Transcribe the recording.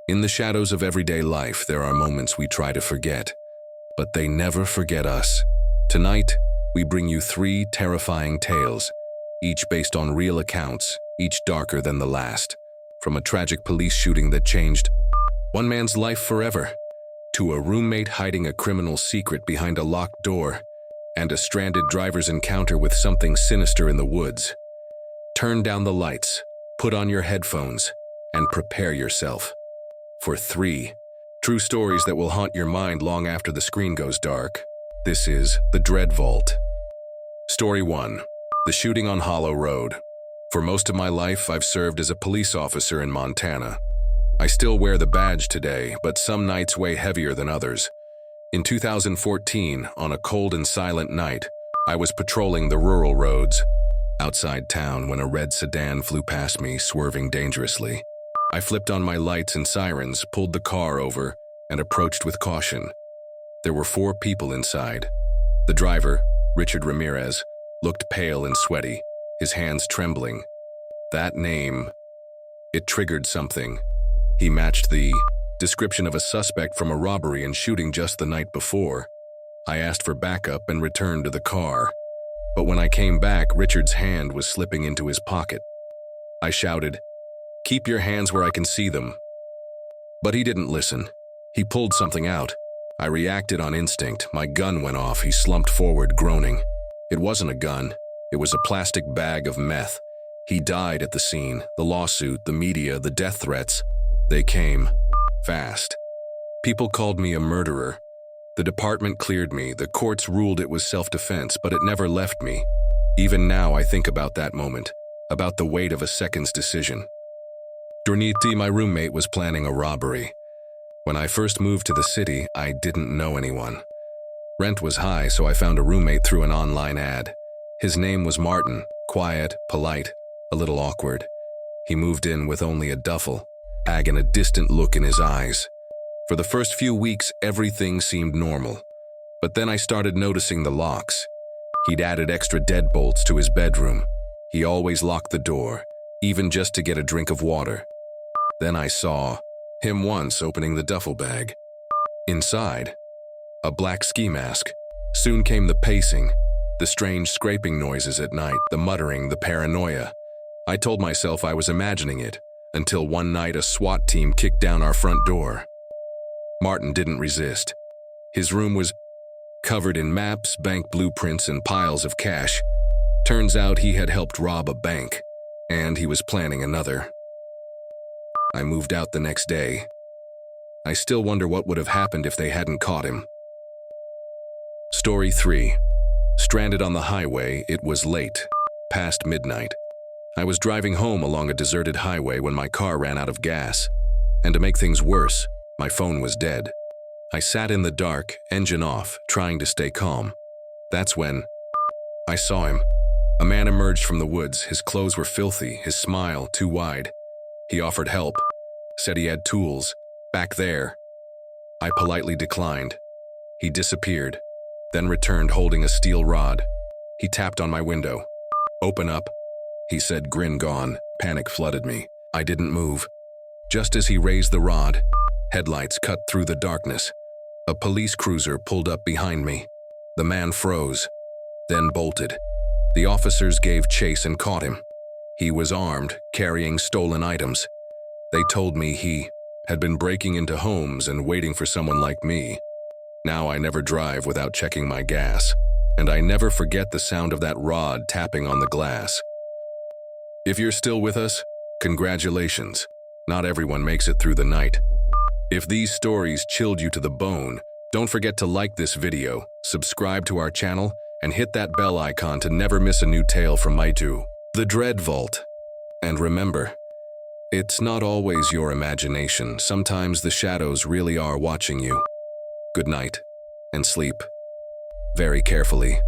In the shadows of everyday life, there are moments we try to forget, but they never forget us. Tonight, we bring you 3 terrifying tales, each based on real accounts, each darker than the last. From a tragic police shooting that changed one man's life forever, to a roommate hiding a criminal secret behind a locked door, and a stranded driver's encounter with something sinister in the woods. Turn down the lights, put on your headphones, and prepare yourself for 3 true stories that will haunt your mind long after the screen goes dark. This is The Dread Vault. Story 1. The shooting on Hollow Road. For most of my life, I've served as a police officer in Montana. I still wear the badge today, but some nights weigh heavier than others. In 2014, on a cold and silent night, I was patrolling the rural roads outside town when a red sedan flew past me, swerving dangerously. I flipped on my lights and sirens, pulled the car over, and approached with caution. There were 4 people inside. The driver, Richard Ramirez, looked pale and sweaty, his hands trembling. That name, it triggered something. He matched the description of a suspect from a robbery and shooting just the night before. I asked for backup and returned to the car. But when I came back, Richard's hand was slipping into his pocket. I shouted, "Keep your hands where I can see them." But he didn't listen. He pulled something out. I reacted on instinct. My gun went off. He slumped forward, groaning. It wasn't a gun. It was a plastic bag of meth. He died at the scene. The lawsuit, the media, the death threats, they came fast. People called me a murderer. The department cleared me. The courts ruled it was self-defense, but it never left me. Even now, I think about that moment, about the weight of a second's decision. Dorniti, my roommate, was planning a robbery. When I first moved to the city, I didn't know anyone. Rent was high, so I found a roommate through an online ad. His name was Martin, quiet, polite, a little awkward. He moved in with only a duffel bag and a distant look in his eyes. For the first few weeks, everything seemed normal. But then I started noticing the locks. He'd added extra deadbolts to his bedroom. He always locked the door, even just to get a drink of water. Then I saw him once opening the duffel bag. Inside, a black ski mask. Soon came the pacing, the strange scraping noises at night, the muttering, the paranoia. I told myself I was imagining it, until one night a SWAT team kicked down our front door. Martin didn't resist. His room was covered in maps, bank blueprints, and piles of cash. Turns out he had helped rob a bank, and he was planning another. I moved out the next day. I still wonder what would have happened if they hadn't caught him. Story 3. Stranded on the highway, it was late, past midnight. I was driving home along a deserted highway when my car ran out of gas. And to make things worse, my phone was dead. I sat in the dark, engine off, trying to stay calm. That's when I saw him. A man emerged from the woods. His clothes were filthy, his smile too wide. He offered help, said he had tools, back there. I politely declined. He disappeared, then returned holding a steel rod. He tapped on my window. "Open up," he said, grin gone. Panic flooded me. I didn't move. Just as he raised the rod, headlights cut through the darkness. A police cruiser pulled up behind me. The man froze, then bolted. The officers gave chase and caught him. He was armed, carrying stolen items. They told me he had been breaking into homes and waiting for someone like me. Now I never drive without checking my gas, and I never forget the sound of that rod tapping on the glass. If you're still with us, congratulations. Not everyone makes it through the night. If these stories chilled you to the bone, don't forget to like this video, subscribe to our channel, and hit that bell icon to never miss a new tale from Maitu, The Dread Vault. And remember, it's not always your imagination. Sometimes the shadows really are watching you. Good night, and sleep very carefully.